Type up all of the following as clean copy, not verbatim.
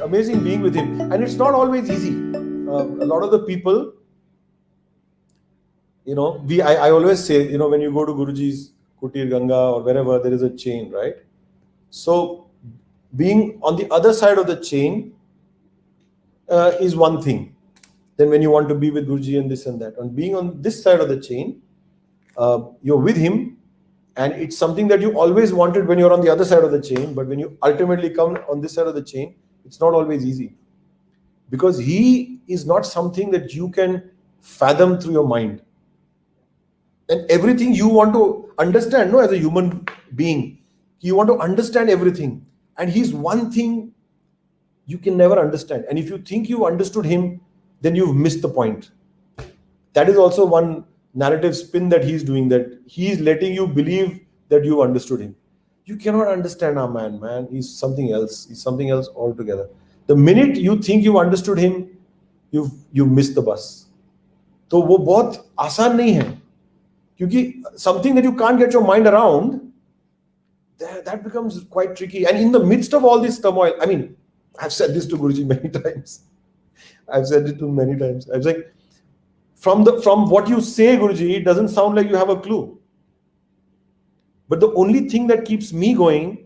amazing being with him. And it's not always easy. A lot of the people, I always say, when you go to Guruji's Kutir Ganga or wherever, there is a chain, right? So being on the other side of the chain is one thing. Then when you want to be with Guruji and this and that, and being on this side of the chain, you're with him, and it's something that you always wanted when you're on the other side of the chain. But when you ultimately come on this side of the chain, it's not always easy, because he is not something that you can fathom through your mind. And everything you want to understand, as a human being, you want to understand everything. And he's one thing you can never understand. And if you think you understood him, then you've missed the point. That is also one narrative spin that he's doing, that he's letting you believe that you understood him. You cannot understand our man. He's something else. He's something else altogether. The minute you think you understood him, you've missed the bus. तो वो बहुत आसान नहीं है, क्योंकि something that you can't get your mind around, that becomes quite tricky. And in the midst of all this turmoil, I mean, I've said this to Guruji many times. I've said it to him many times. I was like, from what you say, Guruji, it doesn't sound like you have a clue. But the only thing that keeps me going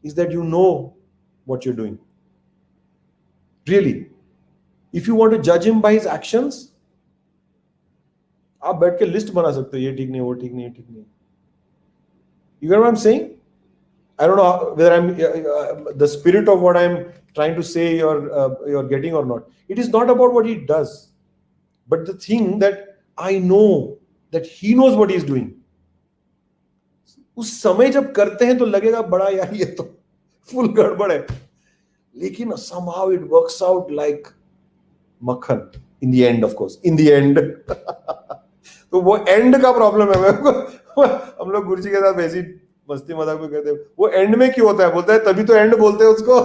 is that you know what you're doing. Really. If you want to judge him by his actions, आप बैठ के list बना सकते हो, ये ठीक नहीं, वो ठीक नहीं, ये ठीक नहीं. You get what I'm saying? I don't know whether I'm the spirit of what I'm trying to say you're getting or not. It is not about what he does, but the thing that I know that he knows what he is doing. उस समय जब करते हैं तो लगेगा बड़ा यार ये तो फुल गड़बड़ है, लेकिन somehow it works out like मक्खन in the end, of course, in the end. तो वो एंड का प्रॉब्लम है. हम लोग गुरुजी के साथ वैसी मस्ती मजाक भी करते हैं, वो एंड में क्यों होता है, बोलता है तभी तो एंड बोलते हैं उसको.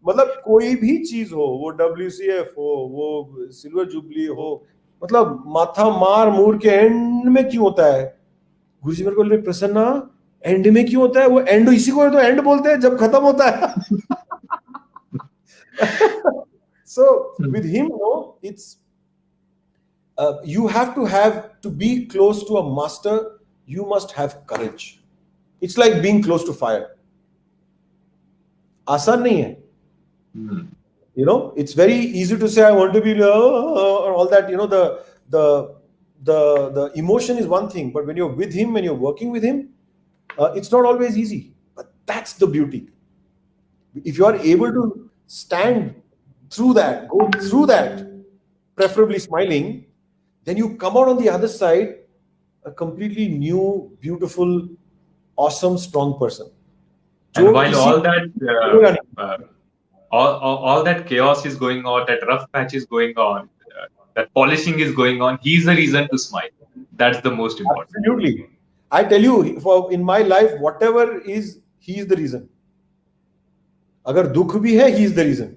मतलब कोई भी चीज हो, वो WCF हो, वो सिल्वर जुबली हो, मतलब माथा मार मूर के एंड में क्यों होता है. गुरुजी मेरे को बोले, प्रसन्ना एंड में क्यों होता है, वो एंड इसी को तो एंड बोलते हैं जब खत्म होता है. So with him, it's you have to be close to a master. You must have courage. It's like being close to fire. आसान नहीं है. It's very easy to say I want to be or all that. The emotion is one thing, but when you're with him, when you're working with him, it's not always easy. But that's the beauty. If you are able to stand through that, go through that, preferably smiling, then you come out on the other side a completely new, beautiful, awesome, strong person. And while all that chaos is going on, that rough patch is going on, that polishing is going on, he's the reason to smile. That's the most important. Absolutely. I tell you, in my life, whatever is, he is the reason. अगर दुख भी है, he is the reason.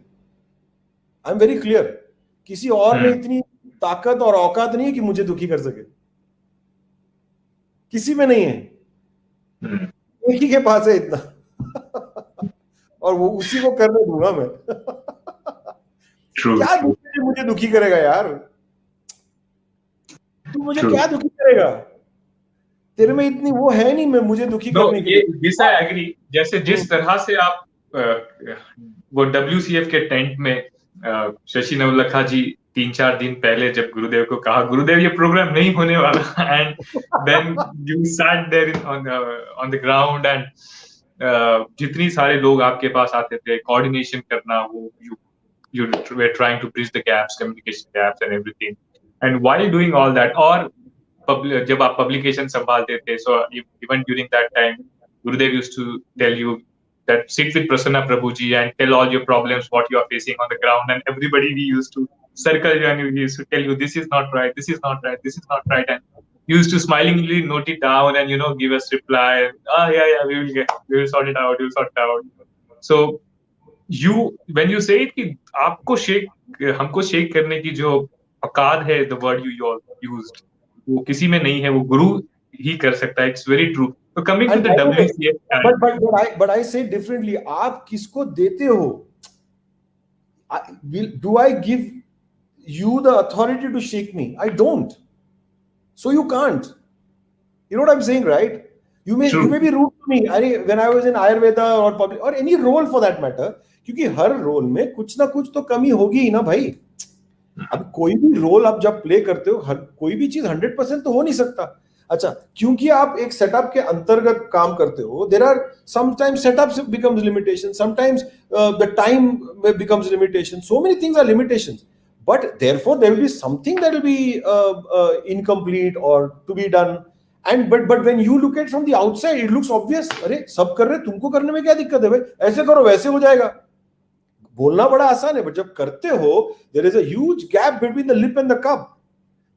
I'm very clear. किसी और में इतनी ताकत और औकात नहीं है कि मुझे दुखी कर सके. किसी में नहीं है. एक ही के पास है इतना. और वो उसी को करने दूंगा मैं. क्या मुझे दुखी करेगा यार. तू मुझे क्या दुखी करेगा. तेरे में इतनी वो है नहीं, मैं मुझे दुखी करने के लिए. This I agree. जैसे जिस तरह से आप वो WCF के टेंट में शशि नवलखा जी 3-4 दिन पहले जब गुरुदेव को कहा, गुरुदेव ये प्रोग्राम नहीं होने वाला, and then you sat there on the ground, and जितनी सारे लोग आपके पास आते थे, कोऑर्डिनेशन करना, वो you were trying to bridge the gaps, communication gaps and everything. And while doing all that, और जब आप publication संभालते थे, so even during that time, Gurudev used to tell you that sit with Prasanna Prabhuji and tell all your problems, what you are facing on the ground, and everybody we used to circle you and we used to tell you this is not right, this is not right, this is not right, and you used to smilingly note it down and give us reply, and, yeah, we will sort it out, So when you say कि आपको हमको shake करने की जो औकात है, the word you all used, वो किसी में नहीं है, वो गुरु ही कर सकता है. It's very true. So coming to And the by the way, WCF, but I say differently. आप किसको देते हो? Do I give you the authority to shake me? I don't. So you can't. You know what I'm saying, right? You may be rude to me. When I was in Ayurveda or public or any role for that matter, क्योंकि हर role में कुछ ना कुछ तो कमी होगी ही ना भाई. अब कोई भी रोल आप जब प्ले करते हो, हर कोई भी चीज 100% तो हो नहीं सकता. अच्छा, क्योंकि आप एक सेटअप के अंतर्गत काम करते हो, there are sometimes setups becomes limitation, sometimes the time becomes limitation, so many things are limitations, but therefore there will be something that will be incomplete or to be done. And but when you look at from the outside, it looks obvious. अरे सब कर रहे, तुमको करने में क्या दिक्कत है भाई? ऐसे करो वैसे हो जाएगा. बोलना बड़ा आसान है, बट जब करते हो, there is a huge gap between the lip and the cup.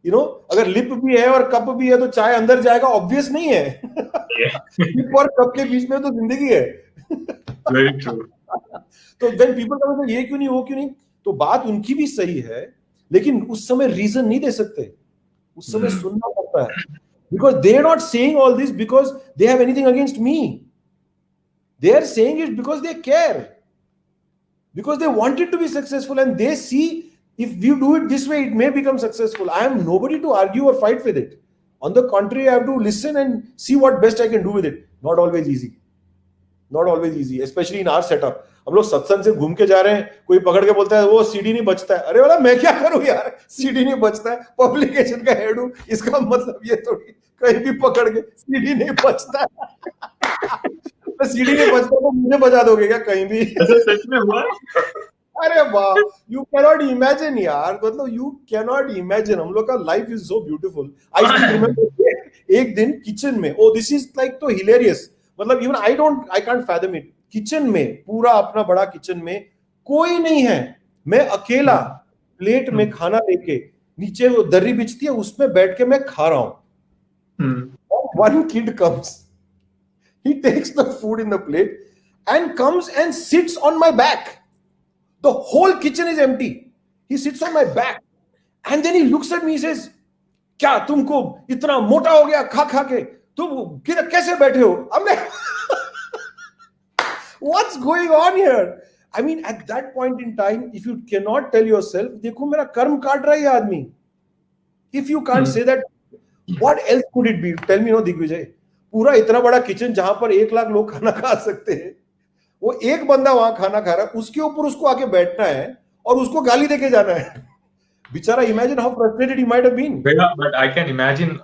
You know, अगर लिप भी है और कप भी है तो चाय अंदर जाएगा, ऑब्वियस नहीं है. लिप और कप के बीच में तो जिंदगी है. Very true. तो when people come and say ये क्यों नहीं, वो क्यों नहीं, तो बात उनकी भी सही है, लेकिन उस समय रीजन नहीं दे सकते. उस समय सुनना पड़ता है. Because they are not saying all this because they have anything against me. They are saying it because they care. Because they want it to be successful, and they see if you do it this way, it may become successful. I am nobody to argue or fight with it. On the contrary, I have to listen and see what best I can do with it. Not always easy. Not always easy, especially in our setup. हम लोग सत्संग से घूम के जा रहे हैं, कोई पकड़ के बोलता है वो सीडी नहीं बचता है. अरे वाला मैं क्या करूं यार, सीडी नहीं बचता है, पब्लिकेशन का हेड हूं, इसका मतलब ये थोड़ी कहीं भी पकड़ के सीडी नहीं बचता है. तो सीडी नहीं बचता तो मुझे बजा दोगे क्या कहीं भी? सच में हुआ? अरे वाह, यू कैनॉट इमेजिन यार, मतलब यू कैनॉट इमेजिन. हम लोग का life is so beautiful. I still remember एक दिन किचन में, ओ दिस इज लाइक तो हिलेरियस, मतलब even I can't fathom it. Kitchen में, पूरा अपना बड़ा किचन में कोई नहीं है, मैं अकेला प्लेट में खाना लेके, नीचे वो दर्री बिछती है उसमें बैठ के मैं खा रहा हूं. One kid comes, he takes the food in the plate and comes and sits on my back. The whole kitchen is empty. He sits on my back and then he looks at me, he says, क्या तुमको इतना मोटा हो गया खा खा के, तुम कैसे बैठे हो? हमने what's going on here? I mean, at that point in time, if you cannot tell yourself, देखो मेरा कर्म काट रहा है ये आदमी. If you can't say that, what else could it be? Tell me, no, Digvijay. पूरा इतना बड़ा किचन जहां पर 1 लाख लोग खाना खा सकते हैं, वो एक बंदा वहां खाना खा रहा है, उसके ऊपर उसको आके बैठना है और उसको गाली देके जाना है. Bichara, imagine how frustrated he might have been. Yeah, but I can imagine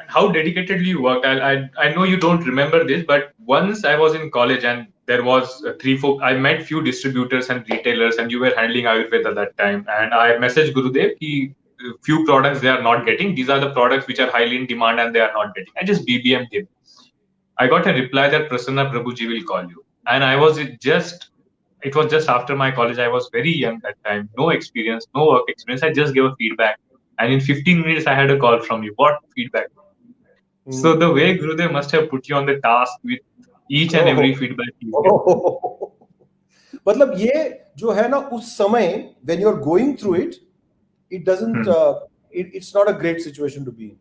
how dedicatedly you worked. I know you don't remember this, but once I was in college and there was 3-4. I met few distributors and retailers, and you were handling Ayurveda at that time. And I messaged Gurudev ki few products they are not getting. These are the products which are highly in demand and they are not getting. I just BBM'd him. I got a reply that Prasanna Prabhuji will call you, and I was just. It was just after my college. I was very young that time, no experience, no work experience. I just gave a feedback, and in 15 minutes, I had a call from you. What feedback? So the way Gurudev must have put you on the task with each and every feedback. मतलब ये जो है ना उस समय when you are going through it, it doesn't. It's not a great situation to be in.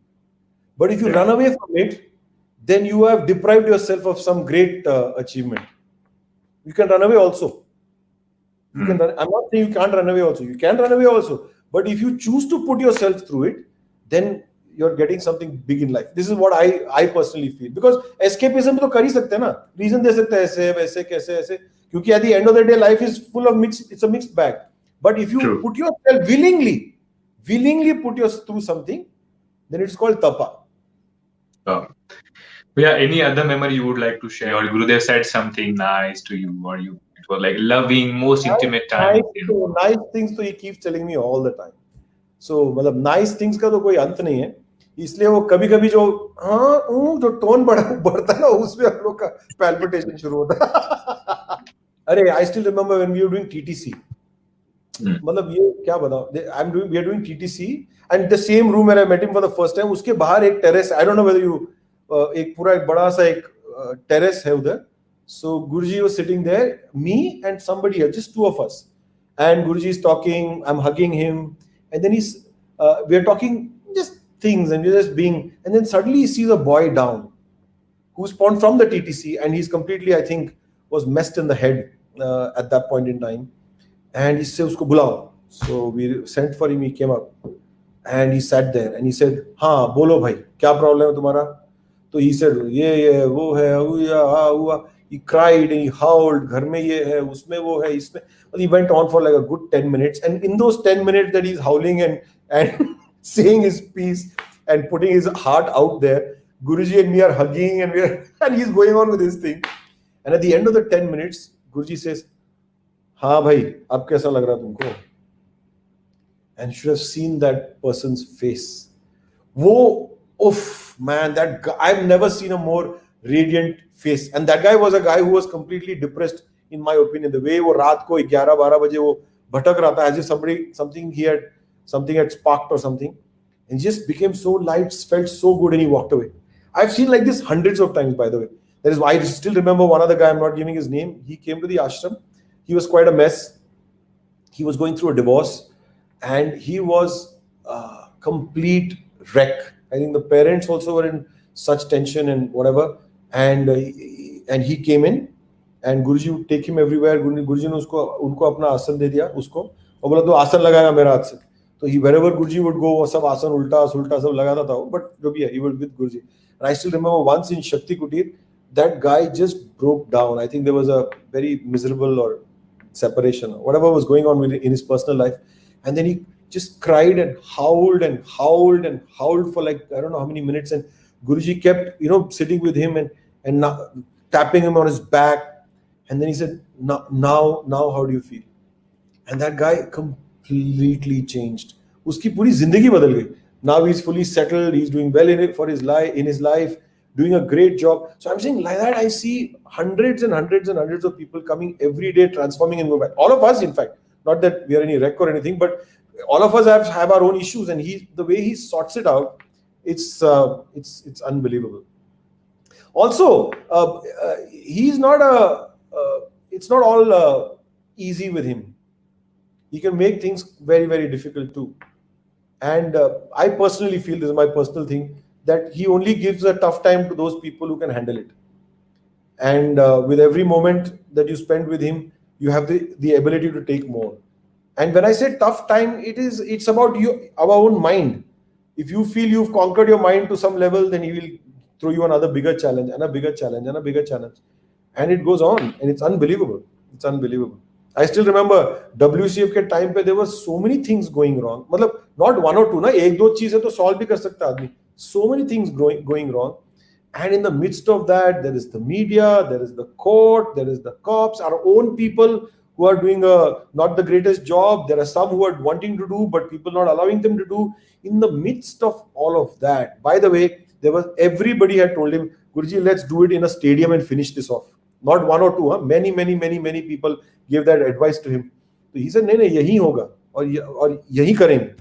But if you run away from it, then you have deprived yourself of some great achievement. You can run away also. You can run, I'm not saying you can't run away also. You can run away also. But if you choose to put yourself through it, then you're getting something big in life. This is what I personally feel. Because escapism तो कर ही सकते हैं ना. Reason दे सकते हैं ऐसे वैसे कैसे ऐसे. क्योंकि at the end of the day, life is full of mixed. It's a mixed bag. But if you put yourself willingly put yourself through something, then it's called tapa. Yeah. Any other memory you would like to share? Or Gurudev said something nice to you, or you? It was like loving, most intimate time. Nice things तो he keeps telling me all the time. So मतलब nice things का तो कोई अंत नहीं है. इसलिए वो कभी-कभी जो जो टोन बढ़ता है ना, उसमें हम लोग का palpitation शुरू होता है. अरे I still remember when we were doing TTC. मतलब ये क्या बताओ? We are doing TTC and the same room where I met him for the first time. उसके बाहर एक terrace. I don't know whether you एक पूरा एक बड़ा सा एक terrace है उधर. So Guruji was sitting there, me and somebody else, just 2 of us. And Guruji is talking, I'm hugging him, and then we are talking just things, and we're just being, and then suddenly he sees a boy down. who spawned from the TTC, and he's completely, I think, was messed in the head at that point in time. And he said, "Usko bulao." So we sent for him. He came up, and he sat there, and he said, "हाँ, बोलो भाई, क्या problem है तुम्हारा?" So he said, "ये वो है, हुआ." He cried and he howled. घर में ये है, उसमें वो है, इसमें. Well, he went on for like a good 10 minutes, and in those 10 minutes that he's howling and saying his piece and putting his heart out there, Guruji and me are hugging, and he's going on with his thing. And at the end of the 10 minutes, Guruji says, "हाँ भाई, अब कैसा लग रहा तुमको?" And you should have seen that person's face. Oof, man, that guy, I've never seen a more radiant face. And that guy was a guy who was completely depressed, in my opinion. The way वो रात को 11-12 बजे वो भटक रहा था, as if something had sparked or something, and just became so light, felt so good, and he walked away. I've seen like this hundreds of times, by the way. That is why I still remember one other guy, I'm not giving his name. He came to the ashram. He was quite a mess. He was going through a divorce, and he was a complete wreck. I think the parents also were in such tension and whatever. And he came in, and Guruji would take him everywhere. Guruji ने उनको अपना आसन दे दिया उसको, और बोला तो आसन लगाएगा मेरा हाथ से. So wherever Guruji would go, वो सब आसन उल्टा सब लगाता था. But जो भी है, he was with Guruji. And I still remember once in Shakti Kutir, that guy just broke down. I think there was a very miserable or separation or whatever was going on in his personal life, and then he just cried and howled for like I don't know how many minutes, and Guruji kept sitting with him and tapping him on his back, and then he said, now how do you feel? And that guy completely changed. Uski puri zindagi badal gayi. Now he's fully settled, he's doing well in his life, doing a great job. So I'm saying like that, I see hundreds and hundreds and hundreds of people coming every day, transforming in Mumbai. All of us, in fact, not that we are any wreck or anything, but all of us have our own issues, and the way he sorts it out, it's unbelievable. Also, he's not it's not all easy with him. He can make things very, very difficult too. And I personally feel, this is my personal thing, that he only gives a tough time to those people who can handle it. And with every moment that you spend with him, you have the ability to take more. And when I say tough time, it's about our own mind. If you feel you've conquered your mind to some level, then he will throw you another bigger challenge and a bigger challenge and a bigger challenge. And it goes on, and it's unbelievable. It's unbelievable. I still remember WCF के time पे there were so many things going wrong. मतलब not one or two ना, एक दो चीजें तो solve भी कर सकता आदमी. So many things going wrong. And in the midst of that, there is the media, there is the court, there is the cops, our own people who are doing not the greatest job. There are some who are wanting to do, but people not allowing them to do. In the midst of all of that, by the way, everybody had told him, Guruji, let's do it in a stadium and finish this off. Not one or two, huh? Many people gave that advice to him. So he said, नहीं यही होगा और यही करेंगे.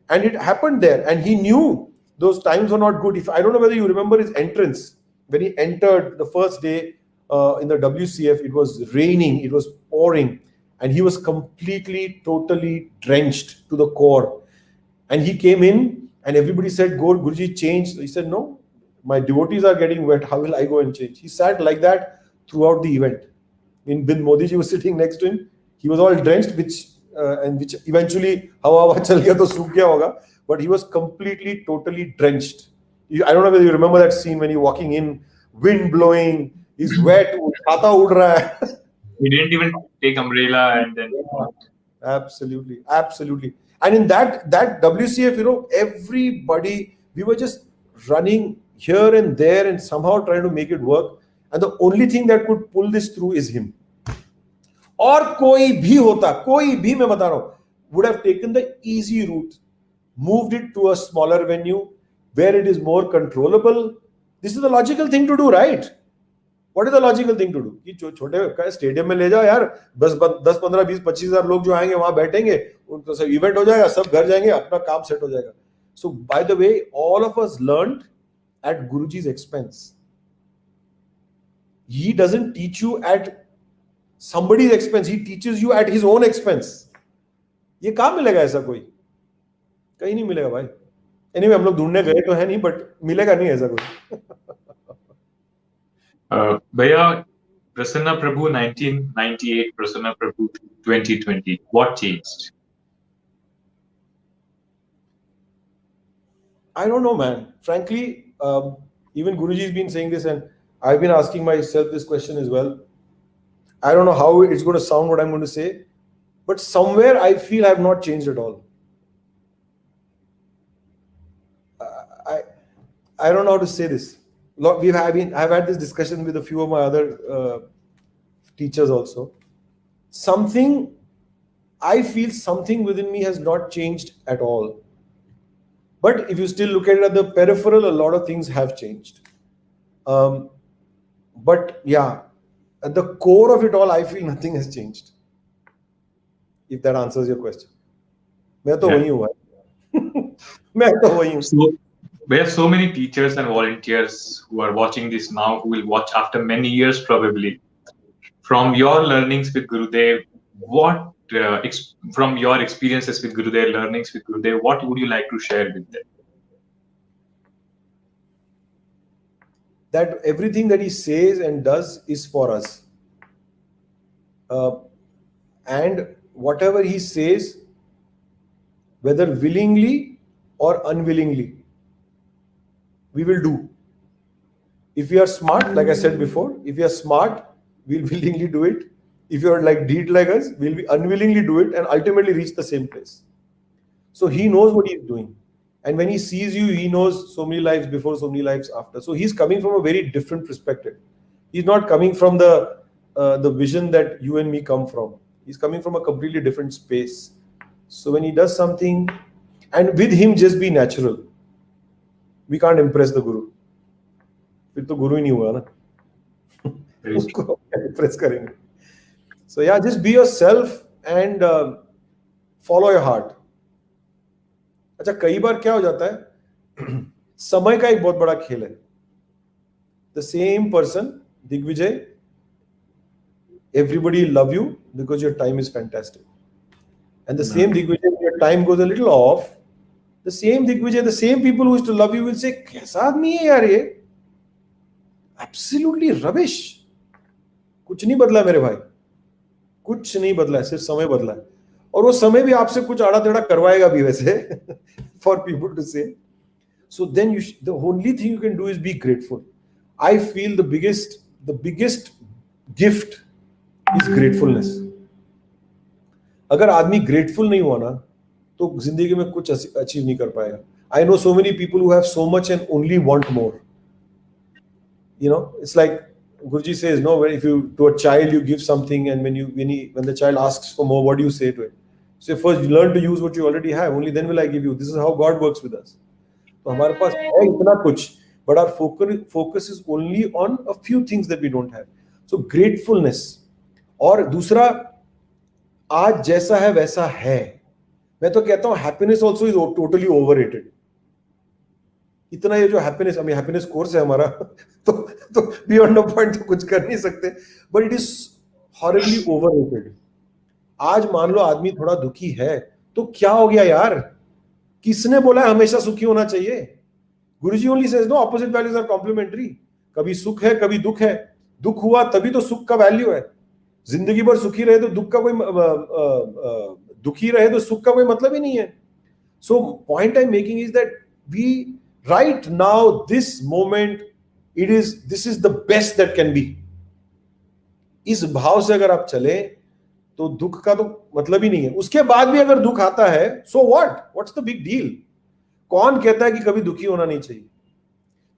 And it happened there, and he knew those times were not good. I don't know whether you remember his entrance when he entered the first day in the WCF. It was raining, it was pouring, and he was completely, totally drenched to the core. And he came in, and everybody said, "Go, Guruji, change." He said, "No, my devotees are getting wet. How will I go and change?" He sat like that throughout the event. When Modi ji was sitting next to him, he was all drenched, which eventually hawa chal gaya to sook gaya hoga. But he was completely, totally drenched. I don't know whether you remember that scene when you're walking in, wind blowing, he's wet, chata ud raha hai. He didn't even take umbrella, and then absolutely. And in that WCF, everybody, we were just running here and there and somehow trying to make it work. And the only thing that could pull this through is him. Or koi bhi मैं बता रहा हूं, would have taken the easy route, moved it to a smaller venue where it is more controllable. This is the logical thing to do, right? What is the logical thing to do? कि छोटे stadium में ले जाओ यार, 10, 15, 20, 25,000 लोग जो आएंगे वहां बैठेंगे, उनको सब इवेंट हो जाएगा, सब घर जाएंगे, अपना काम सेट हो जाएगा. So by the way, all of us learned at Guruji's expense. He doesn't teach you at somebody's expense, he teaches you at his own expense. ये कहाँ मिलेगा ऐसा कोई? कहीं नहीं मिलेगा भाई. Anyway, हम लोग ढूंढने गए तो है नहीं, but मिलेगा नहीं ऐसा कोई. भैया, Prasanna Prabhu 1998, Prasanna Prabhu 2020, what changed? I don't know, man. Frankly, even Guruji's been saying this, and I've been asking myself this question as well. I don't know how it's going to sound what I'm going to say, but somewhere I feel I've not changed at all. I don't know how to say this. I've had this discussion with a few of my other teachers also. I feel something within me has not changed at all. But if you still look at it at the peripheral, a lot of things have changed. But yeah, at the core of it all, I feel nothing has changed. If that answers your question. मैं तो वही हूँ भाई. मैं तो वही हूँ. So, there are so many teachers and volunteers who are watching this now, who will watch after many years probably. From your learnings with Gurudev, from your experiences with Gurudev, learnings with Gurudev, what would you like to share with them? That everything that he says and does is for us. And whatever he says, whether willingly or unwillingly, we will do. If we are smart, like I said before, if we are smart, we'll willingly do it. If you're like deed like us, we'll be unwillingly do it and ultimately reach the same place. So he knows what he's doing. And when he sees you, he knows so many lives before, so many lives after. So he's coming from a very different perspective. He's not coming from the vision that you and me come from. He's coming from a completely different space. So when he does something, and with him just be natural. We can't impress the Guru. फिर तो गुरु ही नहीं हुआ ना. उसको impress करेंगे. So yeah, just be yourself and follow your heart. अच्छा, कई बार क्या हो जाता है, समय का एक बहुत बड़ा खेल है. The same person, Digvijay, everybody love you because your time is fantastic. And the same Digvijay, when your time goes a little off, the same Digvijay, the same people who used to love you will say, कैसा आदमी है यार ये? Absolutely rubbish. कुछ नहीं बदला मेरे भाई, कुछ नहीं बदला है, सिर्फ समय बदला है. और वो समय भी आपसे कुछ आड़ा टेढ़ा करवाएगा भी वैसे. For people to say. So then the only thing you can do is be grateful. I feel the biggest gift is gratefulness. अगर आदमी grateful नहीं हुआ ना, तो जिंदगी में कुछ अचीव नहीं कर पाएगा. I know so many people who have so much and only want more. You know, it's like Guruji says, no, if you to a child you give something, and when the child asks for more, what do you say to it? So first you learn to use what you already have. Only then will I give you. This is how God works with us. तो हमारे पास है इतना कुछ, but our focus is only on a few things that we don't have. So gratefulness. और दूसरा, आज जैसा है वैसा है. मैं तो कहता हूँ happiness also is totally overrated. इतना ये जो हैप्पीनेस, हमें हैप्पीनेस कोर्स है हमारा, तो बियॉन्ड द पॉइंट तो कुछ कर नहीं सकते, but it is horribly overrated. आज मान लो आदमी थोड़ा दुखी है, तो क्या हो गया यार? किसने बोला है हमेशा सुखी होना चाहिए? Guruji only says no, opposite values are complementary. कभी सुख है, कभी दुख है. दुख हुआ तभी तो सुख का वैल्यू है. जिंदगी भर सुखी रहे तो दुखी रहे तो सुख का कोई मतलब ही नहीं है. So point I am making is that we right now, this moment, this is the best that can be. इस भाव से अगर आप चले तो दुख का तो मतलब ही नहीं है. उसके बाद भी अगर दुख आता है, so what's the big deal? कौन कहता है कि कभी दुखी होना नहीं चाहिए?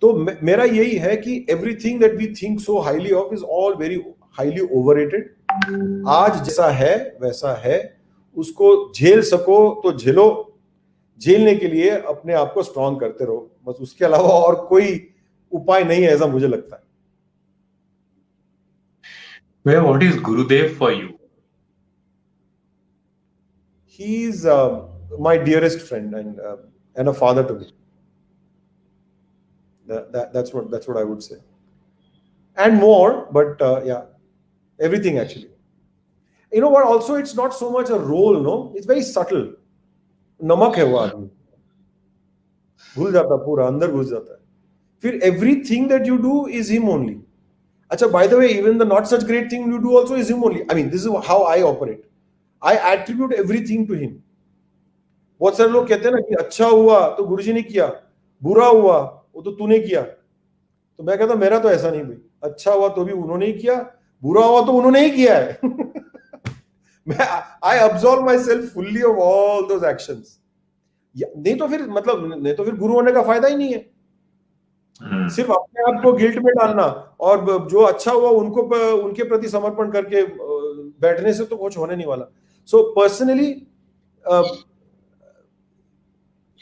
तो मेरा यही है कि everything that we think so highly of is all very highly overrated. आज जैसा है वैसा है, उसको झेल सको तो झेलो. झेलने के लिए अपने आप को स्ट्रॉन्ग करते रहो, बस. उसके अलावा और कोई उपाय नहीं है, ऐसा मुझे लगता है. Well, what is Gurudev for you? He is my dearest friend and a father to me. That's what I would say, and more, but yeah, everything actually. You know what? Also, it's not so much a role, no. It's very subtle. नमक है वो आदमी, घुल जाता, पूरा अंदर घुस जाता है. फिर everything that you do is him only. Acha, by the way, even the not such great thing you do also is him only. I mean, this is how I operate. I attribute everything to him. बहुत सारे लोग कहते हैं ना कि अच्छा हुआ तो गुरुजी ने किया, बुरा हुआ वो तो तूने किया. तो मैं कहता मेरा तो ऐसा नहीं भाई, अच्छा हुआ तो भी उन्होंने ही किया, बुरा हुआ तो उन्होंने ही किया है. मैं I absolve myself fully of all those actions. नहीं तो फिर गुरु होने का फायदा ही नहीं है. सिर्फ अपने आप को गिल्ट में डालना और जो अच्छा हुआ उनके प्रति समर्पण करके बैठने से तो कुछ होने नहीं वाला. So personally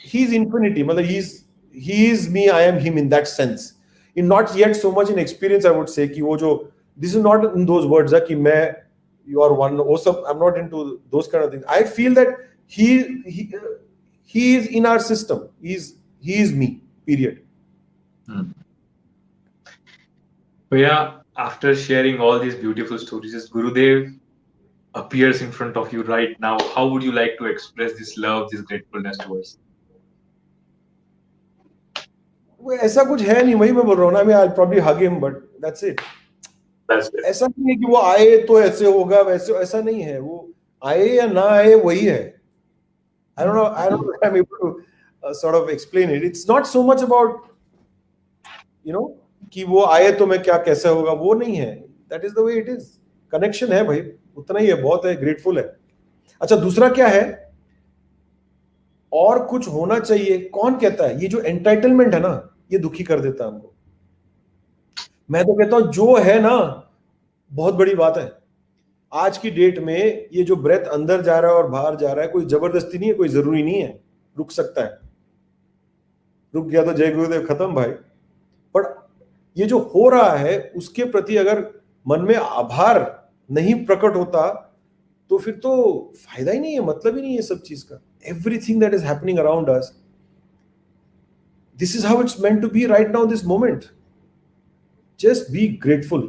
he is infinity, मतलब he is me, I am him in that sense. In not yet so much in experience, I would say कि वो जो this is not in those words कि मैं you are one, also I'm not into those kind of things. I feel that he is in our system. He is me, period. Yeah, after sharing all these beautiful stories, as Gurudev appears in front of you right now, how would you like to express this love, this gratefulness towards? वो ऐसा कुछ है नहीं, वही मैं बोल रहा हूँ ना. मैं I'll probably hug him, but that's it. ऐसा नहीं है कि वो आए तो ऐसे होगा वैसे, ऐसा नहीं है. वो आए या ना आए वही है. I don't know if I'm able to sort of explain it. It's not so much about कि वो आए तो मैं क्या कैसे होगा, वो नहीं है. That is the way it is. Connection है भाई, उतना ही है, बहुत है, ग्रेटफुल है. अच्छा, दूसरा क्या है, और कुछ होना चाहिए, कौन कहता है? ये जो एंटाइटलमेंट है ना, ये दुखी कर देता है हमको. मैं तो कहता हूं जो है ना बहुत बड़ी बात है. आज की डेट में ये जो ब्रेथ अंदर जा रहा है और बाहर जा रहा है, कोई जबरदस्ती नहीं है, कोई जरूरी नहीं है. रुक सकता है, रुक गया तो जय गुरुदेव, खत्म भाई. पर ये जो हो रहा है उसके प्रति अगर मन में आभार नहीं प्रकट होता तो फिर तो फायदा ही नहीं है, मतलब ही नहीं है सब चीज का. Everything that is happening around us, this is how it's meant to be right now, this moment. Just be grateful.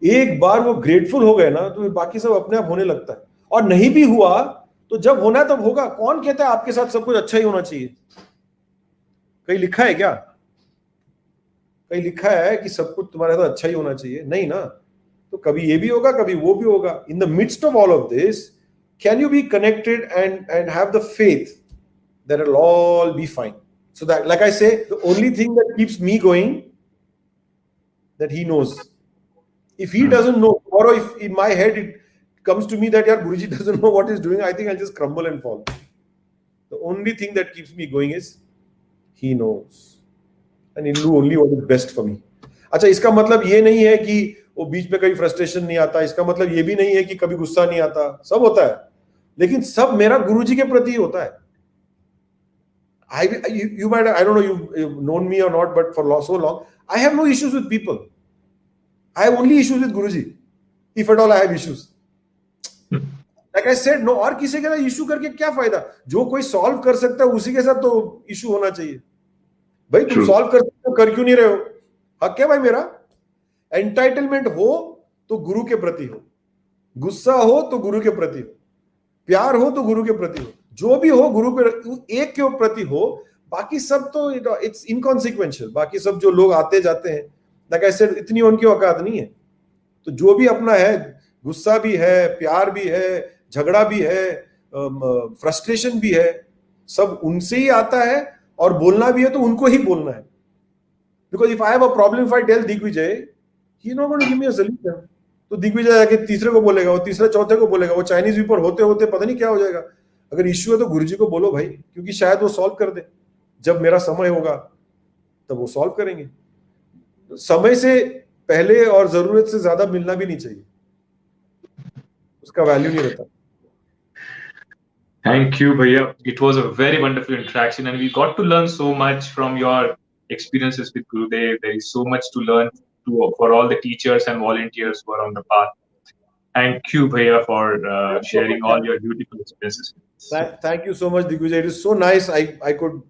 एक बार वो grateful हो गए ना तो बाकी सब अपने आप होने लगता है. और नहीं भी हुआ तो जब होना है तब होगा. कौन कहता है आपके साथ सब कुछ अच्छा ही होना चाहिए? कहीं लिखा है क्या? कहीं लिखा है कि सब कुछ तुम्हारे साथ अच्छा ही होना चाहिए? नहीं ना. तो कभी ये भी होगा, कभी वो भी होगा. In the midst of all of this, can you be connected and have the faith that it'll all be fine? So that, like I say, the only thing that keeps me going, that he knows. If he doesn't know, or if in my head it comes to me that Guruji doesn't know what he's doing, I think I'll just crumble and fall. The only thing that keeps me going is he knows, and he'll do only what is best for me. अच्छा, इसका मतलब ये नहीं है कि वो बीच में कभी फ्रस्ट्रेशन नहीं आता. इसका मतलब ये भी नहीं है कि कभी गुस्सा नहीं आता. सब होता है, लेकिन सब मेरा गुरुजी के प्रति होता है. You might, I don't know, you've known me or not, but for so long, I have no issues with people. I have only issues with Guruji, if at all I have issues. Like I said, no, और किसी के साथ issue करके क्या फायदा? जो कोई solve कर सकता है उसी के साथ तो इशू होना चाहिए. भाई तुम सॉल्व कर सकते हो, कर क्यों नहीं रहे हो? हक है भाई मेरा. एंटाइटलमेंट हो तो गुरु के प्रति हो, गुस्सा हो तो गुरु के प्रति हो, प्यार हो तो गुरु के प्रति हो, जो भी हो गुरु पे एक के प्रति हो. बाकी सब तो इट्स इनकॉन्सिक्वेंशियल. बाकी सब जो लोग आते जाते हैं, लाइक आई सेड, इतनी उनकी औकात नहीं है. तो जो भी अपना है, गुस्सा भी है, प्यार भी है, झगड़ा भी है, फ्रस्ट्रेशन भी है, सब उनसे ही आता है. और बोलना भी है तो उनको ही बोलना है. Because if I have a problem, if I tell Digvijay, he is not going to give me a solution. तो दिग्विजय जाके तीसरे को बोलेगा, वो तीसरा चौथे को बोलेगा, वो चाइनीज ऊपर होते होते पता नहीं क्या हो जाएगा. अगर इश्यू है तो गुरुजी को बोलो भाई, क्योंकि शायद वो सॉल्व कर दे. जब मेरा समय होगा तब वो सॉल्व करेंगे. समय से पहले और जरूरत से ज्यादा मिलना भी नहीं चाहिए, उसका वैल्यू नहीं रहता. Thank you, Bhaiya. It was a very wonderful interaction, and we got to learn so much from your experiences with Gurudev. There is so much to learn for all the teachers and volunteers who are on the path. Thank you, Bhaiya, for sharing all your beautiful experiences. Thank you so much, Digvijay. It is so nice. I could,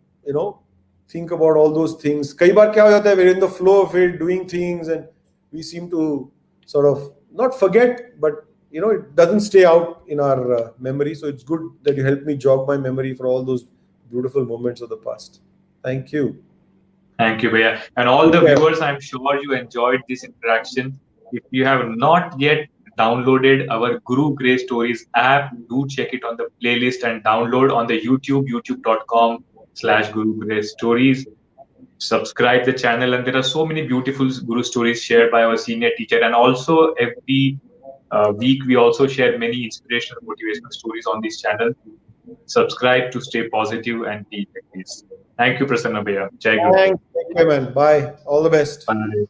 think about all those things. कई बार क्या हो जाता है, we're in the flow of it, doing things, and we seem to sort of not forget, but it doesn't stay out in our memory. So it's good that you helped me jog my memory for all those beautiful moments of the past. Thank you. Thank you, Bhaiya. And all the viewers, I'm sure you enjoyed this interaction. If you have not yet downloaded our Guru Grey Stories app, do check it on the playlist and download on the YouTube, youtube.com/Guru Grey Stories. Subscribe the channel, and there are so many beautiful Guru stories shared by our senior teacher. And also every week we also share many inspirational, motivational stories on this channel. Subscribe to stay positive and be at peace. Thank you, Prasanna Bhaiya. Jai Guru. Thank you, man. Bye. All the best. Bye.